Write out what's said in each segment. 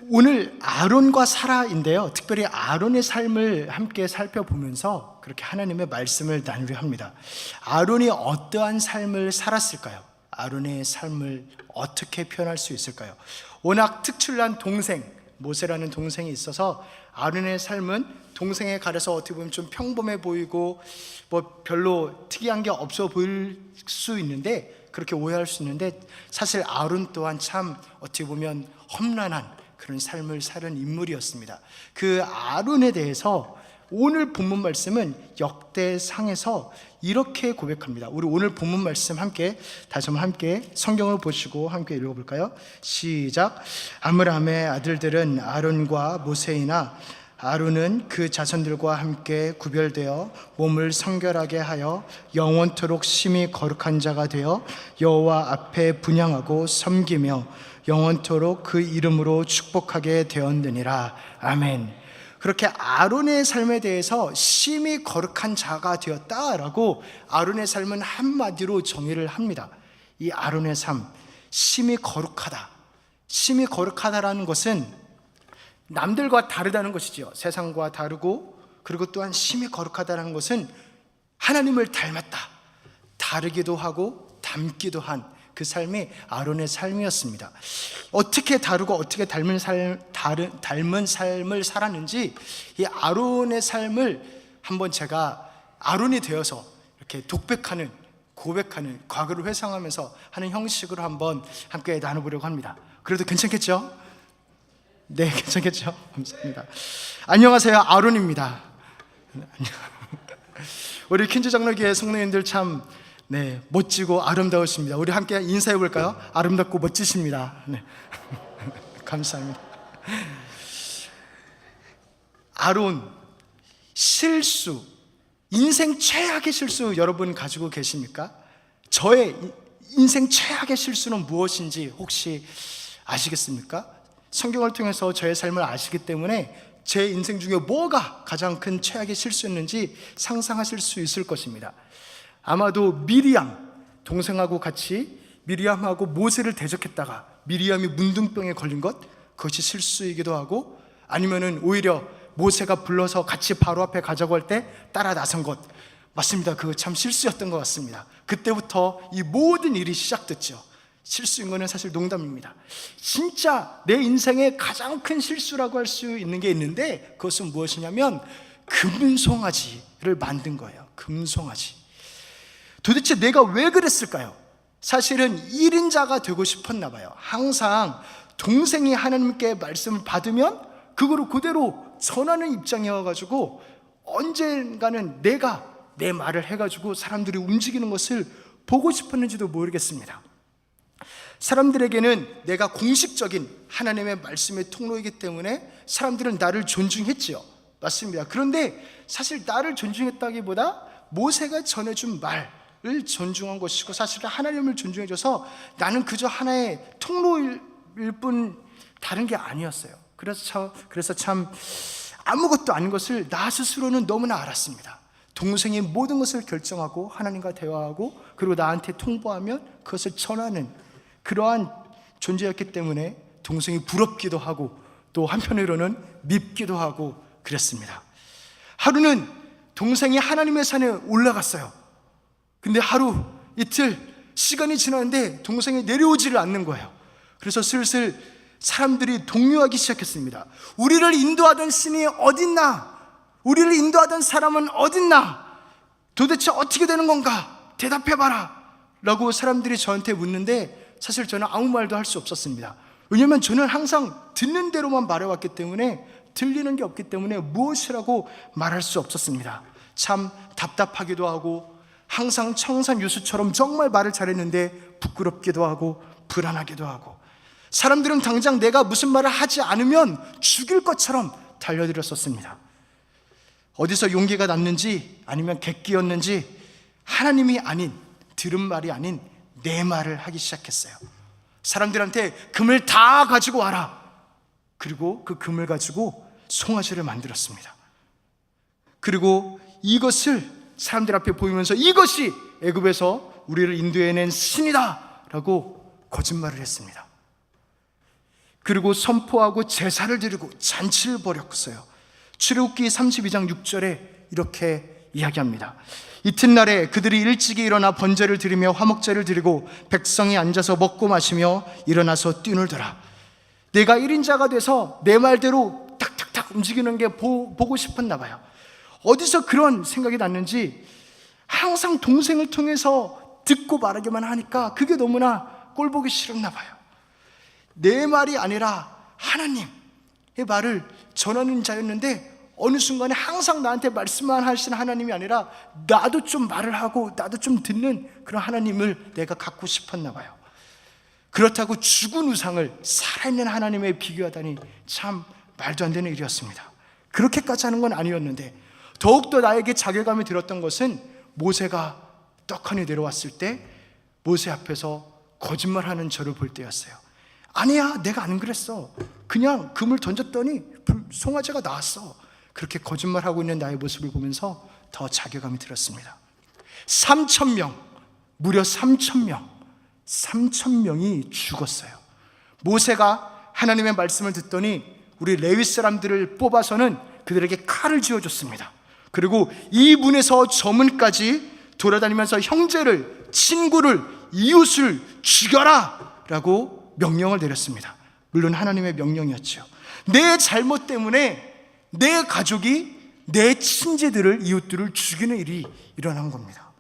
오늘 아론과 사라인데요, 특별히 아론의 삶을 함께 살펴보면서 그렇게 하나님의 말씀을 나누려 합니다. 아론이 어떠한 삶을 살았을까요? 아론의 삶을 어떻게 표현할 수 있을까요? 워낙 특출난 동생, 모세라는 동생이 있어서 아론의 삶은 동생에 가려서 어떻게 보면 좀 평범해 보이고 뭐 별로 특이한 게 없어 보일 수 있는데, 그렇게 오해할 수 있는데, 사실 아론 또한 참 어떻게 보면 험난한 그런 삶을 사는 인물이었습니다. 그 아론에 대해서 오늘 본문 말씀은 역대상에서 이렇게 고백합니다. 우리 오늘 본문 말씀 함께 다시 한번 함께 성경을 보시고 함께 읽어볼까요? 시작. 아므람의 아들들은 아론과 모세이나 아론은 그 자손들과 함께 구별되어 몸을 성결하게 하여 영원토록 심히 거룩한 자가 되어 여호와 앞에 분향하고 섬기며 영원토록 그 이름으로 축복하게 되었느니라. 아멘. 그렇게 아론의 삶에 대해서 심히 거룩한 자가 되었다라고 아론의 삶은 한마디로 정의를 합니다. 이 아론의 삶, 심히 거룩하다. 심히 거룩하다라는 것은 남들과 다르다는 것이죠. 세상과 다르고, 그리고 또한 심히 거룩하다는 것은 하나님을 닮았다, 다르기도 하고 닮기도 한 그 삶이 아론의 삶이었습니다. 어떻게 다르고 어떻게 닮은 삶을 살았는지, 이 아론의 삶을 한번 제가 아론이 되어서 이렇게 독백하는, 고백하는, 과거를 회상하면서 하는 형식으로 한번 함께 나눠보려고 합니다. 그래도 괜찮겠죠? 네, 괜찮겠죠? 감사합니다. 안녕하세요, 아론입니다. 우리 퀸즈 장로교회 성도님들 참 멋지고 아름다우십니다. 우리 함께 인사해 볼까요? 아름답고 멋지십니다. 네. 감사합니다. 아론, 실수, 인생 최악의 실수 여러분 가지고 계십니까? 저의 인생 최악의 실수는 무엇인지 혹시 아시겠습니까? 성경을 통해서 저의 삶을 아시기 때문에 제 인생 중에 뭐가 가장 큰 최악의 실수였는지 상상하실 수 있을 것입니다. 아마도 미리암, 동생하고 같이 미리암하고 모세를 대적했다가 미리암이 문둥병에 걸린 것, 그것이 실수이기도 하고, 아니면은 오히려 모세가 불러서 같이 바로 앞에 가자고 할 때 따라 나선 것, 맞습니다. 그거 참 실수였던 것 같습니다. 그때부터 이 모든 일이 시작됐죠. 실수인 거는 사실 농담입니다. 진짜 내 인생의 가장 큰 실수라고 할 수 있는 게 있는데, 그것은 무엇이냐면 금송아지를 만든 거예요. 금송아지. 도대체 내가 왜 그랬을까요? 사실은 1인자가 되고 싶었나 봐요. 항상 동생이 하나님께 말씀을 받으면 그거를 그대로 전하는 입장이어가지고 언젠가는 내가 내 말을 해가지고 사람들이 움직이는 것을 보고 싶었는지도 모르겠습니다. 사람들에게는 내가 공식적인 하나님의 말씀의 통로이기 때문에 사람들은 나를 존중했지요. 맞습니다. 그런데 사실 나를 존중했다기보다 모세가 전해준 말을 존중한 것이고, 사실은 하나님을 존중해줘서 나는 그저 하나의 통로일 뿐 다른 게 아니었어요. 그래서 참 아무것도 아닌 것을 나 스스로는 너무나 알았습니다. 동생이 모든 것을 결정하고 하나님과 대화하고 그리고 나한테 통보하면 그것을 전하는 그러한 존재였기 때문에 동생이 부럽기도 하고 또 한편으로는 밉기도 하고 그랬습니다. 하루는 동생이 하나님의 산에 올라갔어요. 근데 하루 이틀 시간이 지났는데 동생이 내려오지를 않는 거예요. 그래서 슬슬 사람들이 동요하기 시작했습니다. 우리를 인도하던 신이 어딨나? 우리를 인도하던 사람은 어딨나? 도대체 어떻게 되는 건가? 대답해봐라 라고 사람들이 저한테 묻는데, 사실 저는 아무 말도 할 수 없었습니다. 왜냐하면 저는 항상 듣는 대로만 말해왔기 때문에, 들리는 게 없기 때문에 무엇이라고 말할 수 없었습니다. 참 답답하기도 하고, 항상 청산유수처럼 정말 말을 잘했는데 부끄럽기도 하고 불안하기도 하고, 사람들은 당장 내가 무슨 말을 하지 않으면 죽일 것처럼 달려들었었습니다. 어디서 용기가 났는지 아니면 객기였는지 하나님이 아닌, 들은 말이 아닌 내 말을 하기 시작했어요. 사람들한테 금을 다 가지고 와라. 그리고 그 금을 가지고 송아지를 만들었습니다. 그리고 이것을 사람들 앞에 보이면서 이것이 애굽에서 우리를 인도해낸 신이다 라고 거짓말을 했습니다. 그리고 선포하고 제사를 드리고 잔치를 벌였어요. 출애굽기 32장 6절에 이렇게 이야기합니다. 이튿날에 그들이 일찍이 일어나 번제를 드리며 화목제를 드리고 백성이 앉아서 먹고 마시며 일어나서 뛰놀더라. 내가 1인자가 돼서 내 말대로 탁탁탁 움직이는 게 보고 싶었나 봐요. 어디서 그런 생각이 났는지 항상 동생을 통해서 듣고 말하기만 하니까 그게 너무나 꼴보기 싫었나 봐요. 내 말이 아니라 하나님의 말을 전하는 자였는데 어느 순간에 항상 나한테 말씀만 하시는 하나님이 아니라 나도 좀 말을 하고 나도 좀 듣는 그런 하나님을 내가 갖고 싶었나 봐요. 그렇다고 죽은 우상을 살아있는 하나님에 비교하다니 참 말도 안 되는 일이었습니다. 그렇게까지 하는 건 아니었는데 더욱더 나에게 자괴감이 들었던 것은 모세가 떡하니 내려왔을 때 모세 앞에서 거짓말하는 저를 볼 때였어요. 아니야, 내가 안 그랬어. 그냥 금을 던졌더니 송아지가 나왔어. 그렇게 거짓말하고 있는 나의 모습을 보면서 더 자괴감이 들었습니다. 3,000명, 무려 3,000명이 죽었어요. 모세가 하나님의 말씀을 듣더니 우리 레위 사람들을 뽑아서는 그들에게 칼을 쥐어줬습니다. 그리고 이 문에서 저 문까지 돌아다니면서 형제를, 친구를, 이웃을 죽여라 라고 명령을 내렸습니다. 물론 하나님의 명령이었죠. 내 잘못 때문에 내 가족이 내 친지들을, 이웃들을 죽이는 일이 일어난 겁니다.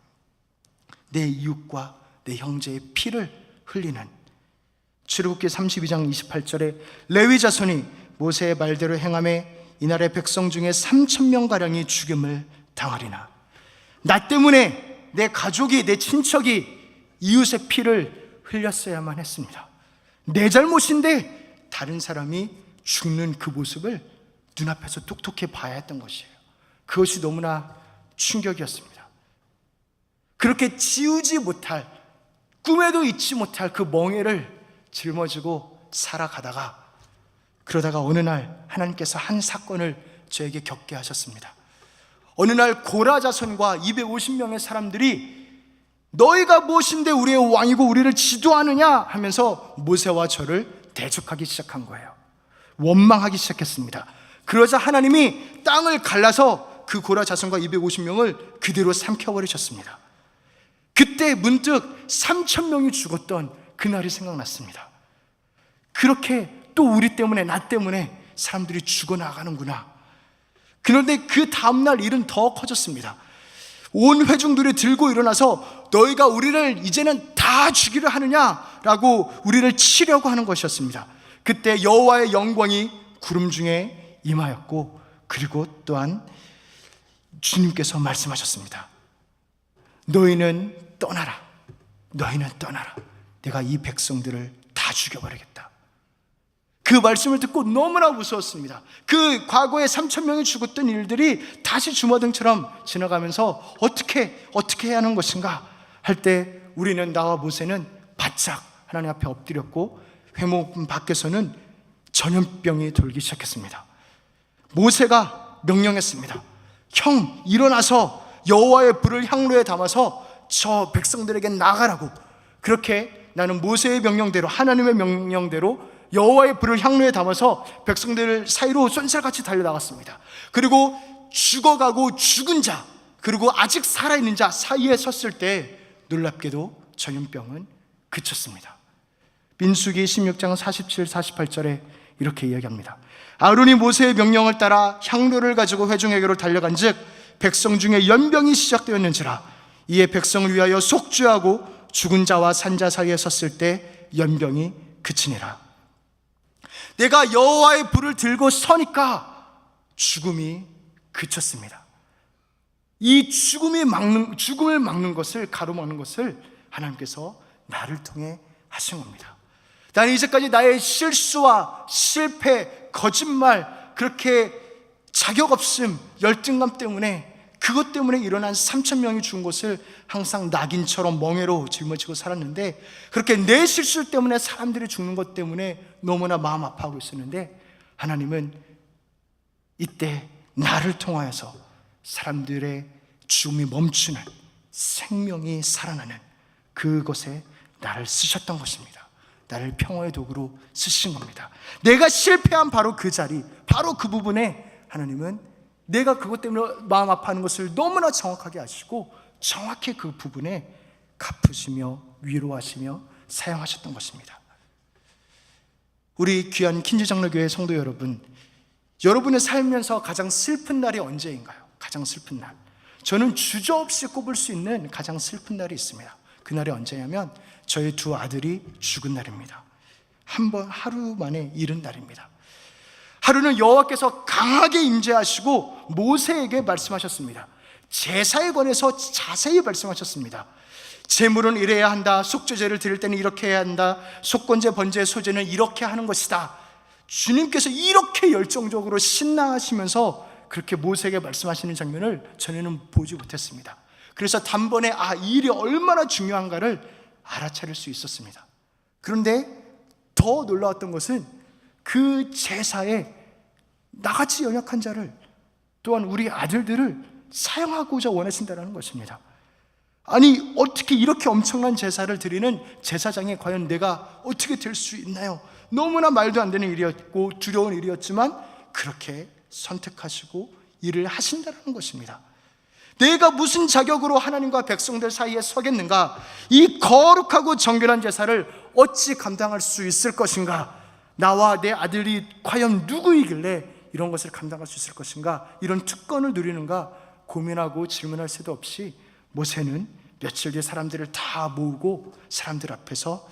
내 이웃과 내 형제의 피를 흘리는. 출애굽기 32장 28절에 레위 자손이 모세의 말대로 행하매 이날의 백성 중에 3,000명가량이 죽임을 당하리나. 나 때문에 내 가족이, 내 친척이 이웃의 피를 흘렸어야만 했습니다. 내 잘못인데 다른 사람이 죽는 그 모습을 눈앞에서 똑똑히 봐야 했던 것이에요. 그것이 너무나 충격이었습니다. 그렇게 지우지 못할, 꿈에도 잊지 못할 그 멍에를 짊어지고 살아가다가 그러다가 어느 날 하나님께서 한 사건을 저에게 겪게 하셨습니다. 어느 날 고라 자손과 250명의 사람들이 너희가 무엇인데 우리의 왕이고 우리를 지도하느냐 하면서 모세와 저를 대적하기 시작한 거예요. 원망하기 시작했습니다. 그러자 하나님이 땅을 갈라서 그 고라 자손과 250명을 그대로 삼켜버리셨습니다. 그때 문득 3,000명이 죽었던 그날이 생각났습니다. 그렇게 또 우리 때문에, 나 때문에 사람들이 죽어나가는구나. 그런데 그 다음날 일은 더 커졌습니다. 온 회중들이 들고 일어나서 너희가 우리를 이제는 다 죽이려 하느냐라고 우리를 치려고 하는 것이었습니다. 그때 여호와의 영광이 구름 중에 임하였고, 그리고 또한 주님께서 말씀하셨습니다. 너희는 떠나라. 너희는 떠나라. 내가 이 백성들을 다 죽여버리겠다. 그 말씀을 듣고 너무나 무서웠습니다. 그 과거에 3,000명이 죽었던 일들이 다시 주마등처럼 지나가면서 어떻게 해야 하는 것인가 할 때 우리는, 나와 모세는 바짝 하나님 앞에 엎드렸고 회목 밖에서는 전염병이 돌기 시작했습니다. 모세가 명령했습니다. 형, 일어나서 여호와의 불을 향로에 담아서 저 백성들에게 나가라고. 그렇게 나는 모세의 명령대로, 하나님의 명령대로 여호와의 불을 향로에 담아서 백성들 사이로 쏜살같이 달려나갔습니다. 그리고 죽어가고 죽은 자, 그리고 아직 살아있는 자 사이에 섰을 때 놀랍게도 전염병은 그쳤습니다. 민수기 16장 47, 48절에 이렇게 이야기합니다. 아론이 모세의 명령을 따라 향로를 가지고 회중에게로 달려간 즉 백성 중에 연병이 시작되었는지라. 이에 백성을 위하여 속죄하고 죽은 자와 산자 사이에 섰을 때 연병이 그치니라. 내가 여호와의 불을 들고 서니까 죽음이 그쳤습니다. 이 죽음을 막는 것을, 가로막는 것을 하나님께서 나를 통해 하신 겁니다. 나는 이제까지 나의 실수와 실패, 거짓말, 그렇게 자격 없음, 열등감 때문에, 그것 때문에 일어난 3,000명이 죽은 것을 항상 낙인처럼 멍에로 짊어지고 살았는데, 그렇게 내 실수 때문에 사람들이 죽는 것 때문에 너무나 마음 아파하고 있었는데, 하나님은 이때 나를 통하여서 사람들의 죽음이 멈추는, 생명이 살아나는 그것에 나를 쓰셨던 것입니다. 나를 평화의 도구로 쓰신 겁니다. 내가 실패한 바로 그 자리, 바로 그 부분에 하나님은 내가 그것 때문에 마음 아파하는 것을 너무나 정확하게 아시고 정확히 그 부분에 갚으시며 위로하시며 사용하셨던 것입니다. 우리 귀한 킨즈장로교회 성도 여러분, 여러분의 살면서 가장 슬픈 날이 언제인가요? 가장 슬픈 날, 저는 주저없이 꼽을 수 있는 가장 슬픈 날이 있습니다. 그날이 언제냐면 저희 두 아들이 죽은 날입니다. 하루 만에 잃은 날입니다. 하루는 여호와께서 강하게 임재하시고 모세에게 말씀하셨습니다. 제사에 관해서 자세히 말씀하셨습니다. 제물은 이래야 한다, 속죄제를 드릴 때는 이렇게 해야 한다, 속건제, 번제, 소제는 이렇게 하는 것이다. 주님께서 이렇게 열정적으로 신나하시면서 그렇게 모세에게 말씀하시는 장면을 전에는 보지 못했습니다. 그래서 단번에 이 일이 얼마나 중요한가를 알아차릴 수 있었습니다. 그런데 더 놀라웠던 것은 그 제사에 나같이 연약한 자를, 또한 우리 아들들을 사용하고자 원하신다는 것입니다. 아니, 어떻게 이렇게 엄청난 제사를 드리는 제사장이 과연 내가 어떻게 될 수 있나요? 너무나 말도 안 되는 일이었고 두려운 일이었지만 그렇게 선택하시고 일을 하신다는 것입니다. 내가 무슨 자격으로 하나님과 백성들 사이에 서겠는가? 이 거룩하고 정결한 제사를 어찌 감당할 수 있을 것인가? 나와 내 아들이 과연 누구이길래 이런 것을 감당할 수 있을 것인가? 이런 특권을 누리는가 고민하고 질문할 새도 없이 모세는 며칠 뒤에 사람들을 다 모으고 사람들 앞에서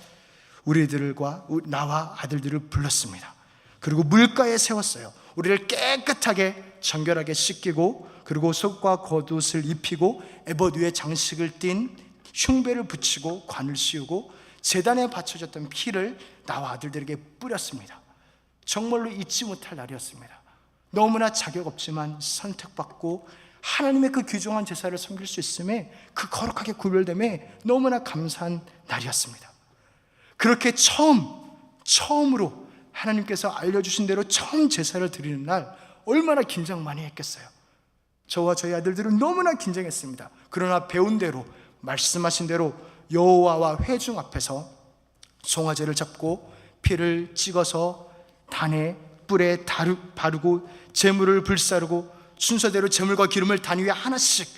우리들과 나와 아들들을 불렀습니다. 그리고 물가에 세웠어요. 우리를 깨끗하게 정결하게 씻기고, 그리고 속과 겉옷을 입히고 에봇 위에 장식을 띤 흉배를 붙이고 관을 씌우고 제단에 바쳐졌던 피를 나와 아들들에게 뿌렸습니다. 정말로 잊지 못할 날이었습니다. 너무나 자격 없지만 선택받고 하나님의 그 귀중한 제사를 섬길 수 있음에, 그 거룩하게 구별됨에 너무나 감사한 날이었습니다. 그렇게 처음으로 하나님께서 알려주신 대로 처음 제사를 드리는 날 얼마나 긴장 많이 했겠어요. 저와 저희 아들들은 너무나 긴장했습니다. 그러나 배운 대로, 말씀하신 대로 여호와와 회중 앞에서 송아지를 잡고 피를 찍어서 단에 뿔에 바르고 제물을 불사르고 순서대로 제물과 기름을 단 위에 하나씩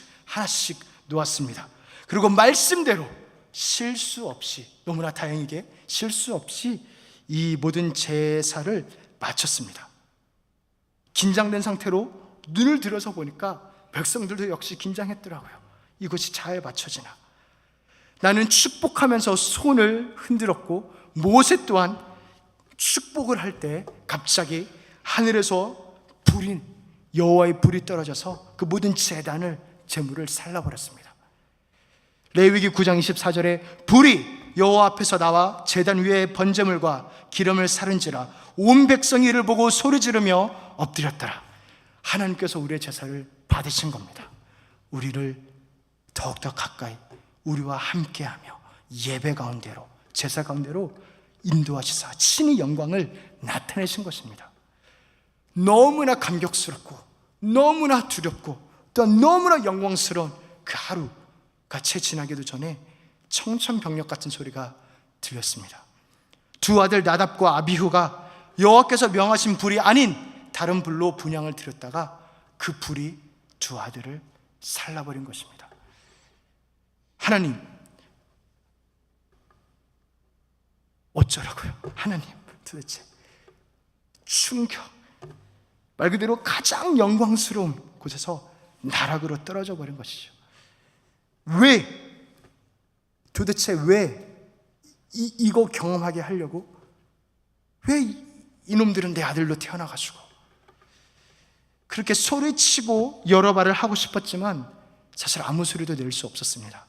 놓았습니다. 그리고 말씀대로 실수 없이, 너무나 다행이게 실수 없이 이 모든 제사를 마쳤습니다. 긴장된 상태로 눈을 들어서 보니까 백성들도 역시 긴장했더라고요. 이것이 잘 맞춰지나. 나는 축복하면서 손을 흔들었고, 모세 또한 축복을 할 때 갑자기 하늘에서 여호와의 불이 떨어져서 그 모든 제물을 살라버렸습니다. 레위기 9장 24절에 불이 여호와 앞에서 나와 제단 위에 번제물과 기름을 사른지라 온 백성이 이를 보고 소리 지르며 엎드렸더라. 하나님께서 우리의 제사를 받으신 겁니다. 우리를 더욱더 가까이 우리와 함께하며 예배 가운데로, 제사 가운데로 인도하시사 친히 영광을 나타내신 것입니다. 너무나 감격스럽고 너무나 두렵고 또 너무나 영광스러운 그 하루가 채 지나기도 전에 청천벽력 같은 소리가 들렸습니다. 두 아들 나답과 아비후가 여호와께서 명하신 불이 아닌 다른 불로 분향을 드렸다가 그 불이 두 아들을 살라버린 것입니다. 하나님, 어쩌라고요? 하나님, 도대체 충격, 말 그대로 가장 영광스러운 곳에서 나락으로 떨어져 버린 것이죠. 도대체 왜 이거 경험하게 하려고? 왜 이놈들은 내 아들로 태어나가지고 그렇게 소리치고 여러 말을 하고 싶었지만 사실 아무 소리도 낼 수 없었습니다.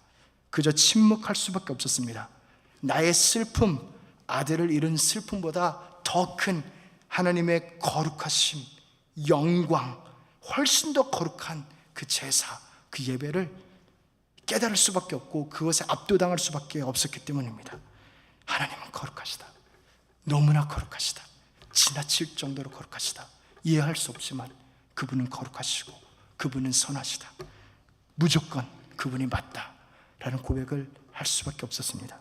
그저 침묵할 수밖에 없었습니다. 나의 슬픔, 아들을 잃은 슬픔보다 더 큰 하나님의 거룩하심, 영광, 훨씬 더 거룩한 그 제사, 그 예배를 깨달을 수밖에 없고 그것에 압도당할 수밖에 없었기 때문입니다. 하나님은 거룩하시다. 너무나 거룩하시다. 지나칠 정도로 거룩하시다. 이해할 수 없지만 그분은 거룩하시고 그분은 선하시다. 무조건 그분이 맞다라는 고백을 할 수밖에 없었습니다.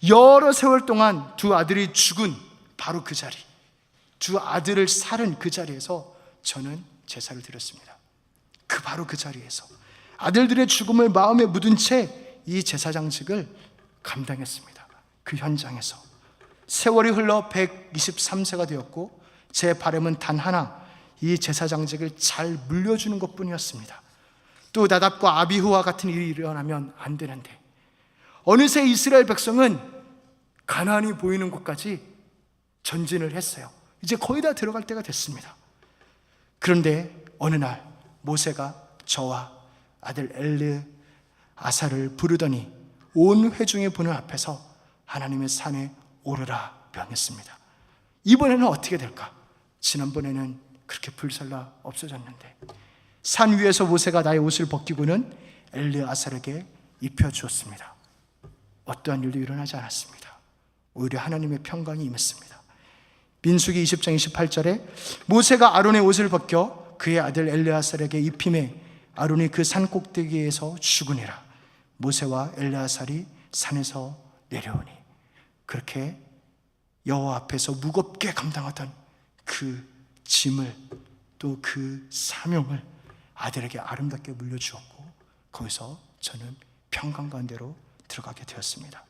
여러 세월 동안 두 아들이 죽은 바로 그 자리, 두 아들을 살은 그 자리에서 저는 제사를 드렸습니다. 바로 그 자리에서 아들들의 죽음을 마음에 묻은 채 이 제사장직을 감당했습니다. 그 현장에서 세월이 흘러 123세가 되었고 제 바람은 단 하나, 이 제사장직을 잘 물려주는 것뿐이었습니다. 또 나답과 아비후와 같은 일이 일어나면 안 되는데 어느새 이스라엘 백성은 가나안이 보이는 곳까지 전진을 했어요. 이제 거의 다 들어갈 때가 됐습니다. 그런데 어느 날 모세가 저와 아들 엘르아사를 부르더니 온 회중의 보는 앞에서 하나님의 산에 오르라 명했습니다. 이번에는 어떻게 될까? 지난번에는 그렇게 불살라 없어졌는데 산 위에서 모세가 나의 옷을 벗기고는 엘르아사에게 입혀주었습니다. 어떠한 일도 일어나지 않았습니다. 오히려 하나님의 평강이 임했습니다. 민수기 20장 28절에 모세가 아론의 옷을 벗겨 그의 아들 엘르아살에게 입힘에 아론이 그 산 꼭대기에서 죽으니라. 모세와 엘르아살이 산에서 내려오니 그렇게 여호와 앞에서 무겁게 감당하던 그 짐을 또 그 사명을 아들에게 아름답게 물려주었고 거기서 저는 평강 가운데로 들어가게 되었습니다.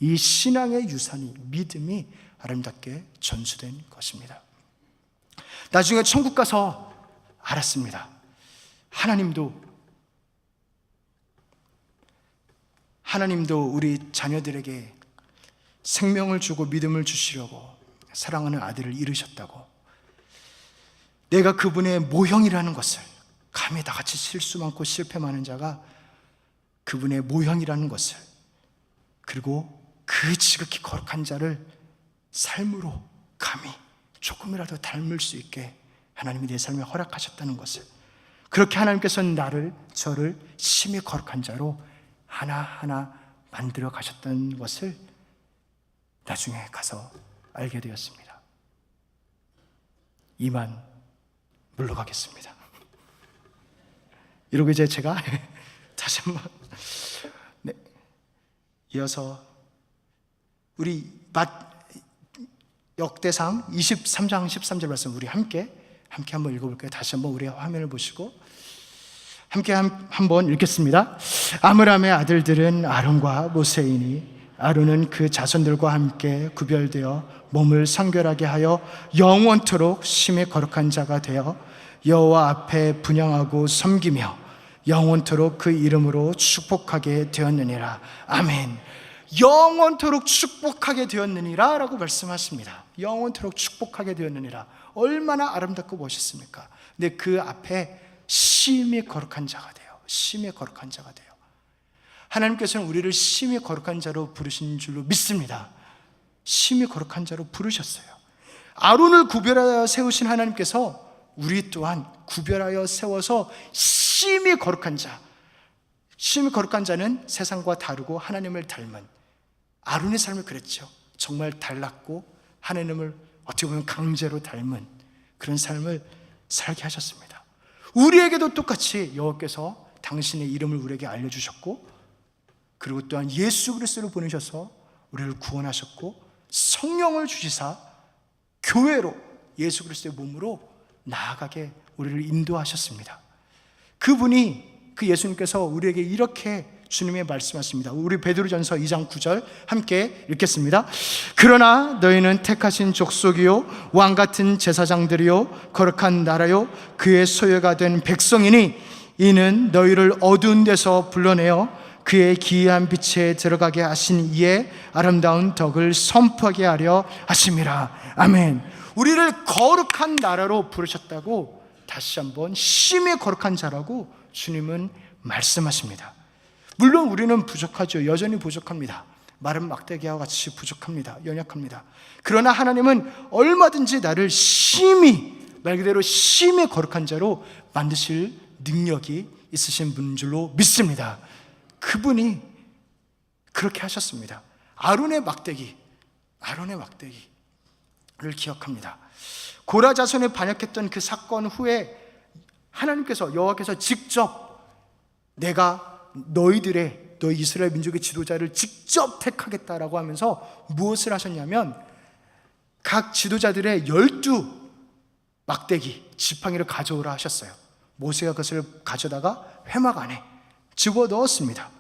이 신앙의 유산이, 믿음이 아름답게 전수된 것입니다. 나중에 천국 가서 알았습니다. 하나님도 우리 자녀들에게 생명을 주고 믿음을 주시려고 사랑하는 아들을 잃으셨다고, 내가 그분의 모형이라는 것을, 감히 다같이 실수 많고 실패 많은 자가 그분의 모형이라는 것을, 그리고 그 지극히 거룩한 자를 삶으로 감히 조금이라도 닮을 수 있게 하나님이 내 삶에 허락하셨다는 것을, 그렇게 하나님께서는 저를 심히 거룩한 자로 하나하나 만들어 가셨다는 것을 나중에 가서 알게 되었습니다. 이만 물러가겠습니다. 이러고 이제 제가 다시 한번 이어서 우리 역대상 23장 13절 말씀 우리 함께 한번 읽어볼까요? 다시 한번 우리 화면을 보시고 함께 한번 읽겠습니다. 아므람의 아들들은 아론과 모세이니 아론은 그 자손들과 함께 구별되어 몸을 성결하게 하여 영원토록 심히 거룩한 자가 되어 여호와 앞에 분향하고 섬기며 영원토록 그 이름으로 축복하게 되었느니라. 아멘. 영원토록 축복하게 되었느니라 라고 말씀하십니다. 영원토록 축복하게 되었느니라. 얼마나 아름답고 멋있습니까? 근데 그 앞에 심히 거룩한 자가 돼요. 심히 거룩한 자가 돼요. 하나님께서는 우리를 심히 거룩한 자로 부르신 줄로 믿습니다. 심히 거룩한 자로 부르셨어요. 아론을 구별하여 세우신 하나님께서 우리 또한 구별하여 세워서 심히 거룩한 자, 심히 거룩한 자는 세상과 다르고 하나님을 닮은, 아론의 삶을 그랬죠. 정말 달랐고 하나님을 어떻게 보면 강제로 닮은 그런 삶을 살게 하셨습니다. 우리에게도 똑같이 여호와께서 당신의 이름을 우리에게 알려주셨고, 그리고 또한 예수 그리스도를 보내셔서 우리를 구원하셨고, 성령을 주시사 교회로, 예수 그리스도의 몸으로 나아가게 우리를 인도하셨습니다. 그분이, 그 예수님께서 우리에게 이렇게 주님의 말씀하십니다. 우리 베드로전서 2장 9절 함께 읽겠습니다. 그러나 너희는 택하신 족속이요 왕같은 제사장들이요 거룩한 나라요 그의 소유가 된 백성이니 이는 너희를 어두운 데서 불러내어 그의 기이한 빛에 들어가게 하신 이의 아름다운 덕을 선포하게 하려 하심이라. 아멘. 우리를 거룩한 나라로 부르셨다고, 다시 한번 심히 거룩한 자라고 주님은 말씀하십니다. 물론 우리는 부족하죠. 여전히 부족합니다. 마른 막대기와 같이 부족합니다. 연약합니다. 그러나 하나님은 얼마든지 나를 심히, 말 그대로 심히 거룩한 자로 만드실 능력이 있으신 분인 줄로 믿습니다. 그분이 그렇게 하셨습니다. 아론의 막대기를 기억합니다. 고라 자손에 반역했던 그 사건 후에 하나님께서, 여호와께서 직접 내가 너희들의 너 이스라엘 민족의 지도자를 직접 택하겠다라고 하면서 무엇을 하셨냐면 각 지도자들의 12 막대기 지팡이를 가져오라 하셨어요. 모세가 그것을 가져다가 회막 안에 집어넣었습니다.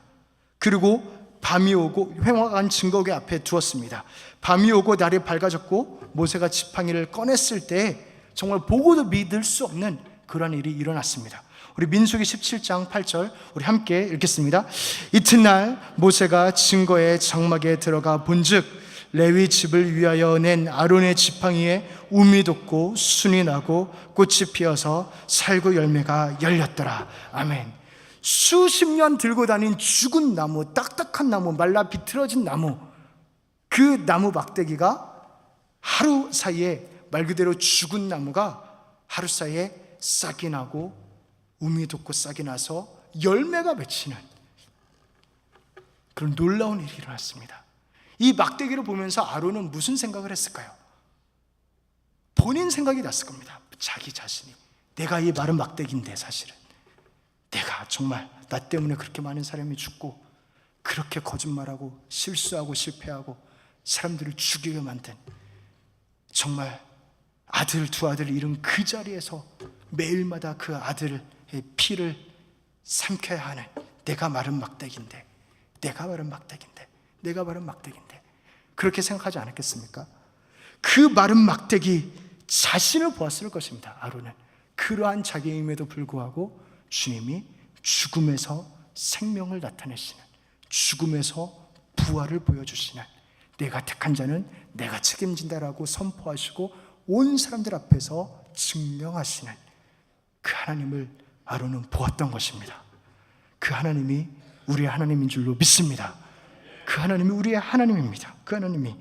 그리고 밤이 오고 회막 안 증거궤 앞에 두었습니다. 밤이 오고 날이 밝아졌고 모세가 지팡이를 꺼냈을 때 정말 보고도 믿을 수 없는 그러한 일이 일어났습니다. 우리 민수기 17장 8절 우리 함께 읽겠습니다. 이튿날 모세가 증거의 장막에 들어가 본즉 레위 집을 위하여 낸 아론의 지팡이에 움이 돋고 순이 나고 꽃이 피어서 살구 열매가 열렸더라. 아멘. 수십 년 들고 다닌 죽은 나무, 딱딱한 나무, 말라 비틀어진 나무, 그 나무 막대기가 하루 사이에, 말 그대로 죽은 나무가 하루 사이에 싹이 나고 움이 돋고 싹이 나서 열매가 맺히는 그런 놀라운 일이 일어났습니다. 이 막대기를 보면서 아론은 무슨 생각을 했을까요? 본인 생각이 났을 겁니다. 자기 자신이, 내가 이 마른 막대기인데 사실은 내가 정말 나 때문에 그렇게 많은 사람이 죽고 그렇게 거짓말하고 실수하고 실패하고 사람들을 죽이게 만든, 정말 아들 두 아들 잃은 그 자리에서 매일마다 그 아들의 피를 삼켜야 하는 내가 마른 막대기인데, 내가 마른 막대기인데, 내가 마른 막대기인데, 그렇게 생각하지 않았겠습니까? 그 마른 막대기 자신을 보았을 것입니다. 아론은 그러한 자기임에도 불구하고 주님이 죽음에서 생명을 나타내시는, 죽음에서 부활을 보여주시는, 내가 택한 자는 내가 책임진다라고 선포하시고 온 사람들 앞에서 증명하시는 그 하나님을 아론은 보았던 것입니다. 그 하나님이 우리의 하나님인 줄로 믿습니다. 그 하나님이 우리의 하나님입니다. 그 하나님이,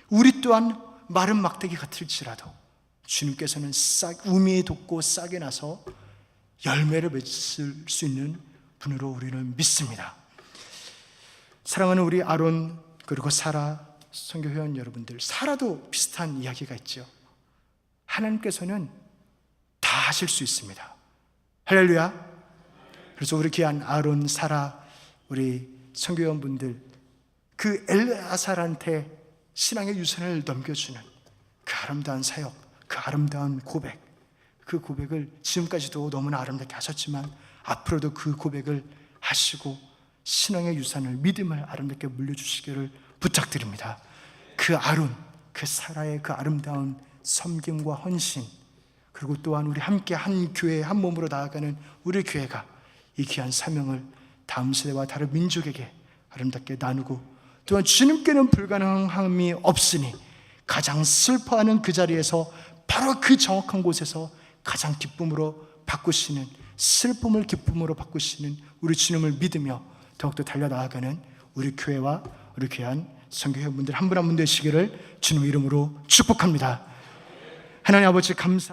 우리 또한 마른 막대기 같을지라도 주님께서는 움이 돋고 싹이 나서 열매를 맺을 수 있는 분으로 우리는 믿습니다. 사랑하는 우리 아론 그리고 사라 선교 회원 여러분들, 사라도 비슷한 이야기가 있죠. 하나님께서는 다 하실 수 있습니다. 할렐루야. 그래서 우리 귀한 아론, 사라, 우리 선교 회원분들, 그 엘아살한테 신앙의 유산을 넘겨주는 그 아름다운 사역, 그 아름다운 고백, 그 고백을 지금까지도 너무나 아름답게 하셨지만 앞으로도 그 고백을 하시고 신앙의 유산을, 믿음을 아름답게 물려주시기를 부탁드립니다. 그 아론, 그 사라의 그 아름다운 섬김과 헌신, 그리고 또한 우리 함께 한 교회, 한 몸으로 나아가는 우리 교회가 이 귀한 사명을 다음 세대와 다른 민족에게 아름답게 나누고, 또한 주님께는 불가능함이 없으니 가장 슬퍼하는 그 자리에서 바로 그 정확한 곳에서 가장 기쁨으로 바꾸시는, 슬픔을 기쁨으로 바꾸시는 우리 주님을 믿으며 더욱더 달려나아가는 우리 교회와 우리 귀한 선교회원분들 한 분 한 분 되시기를 주님의 이름으로 축복합니다. 하나님 아버지 감사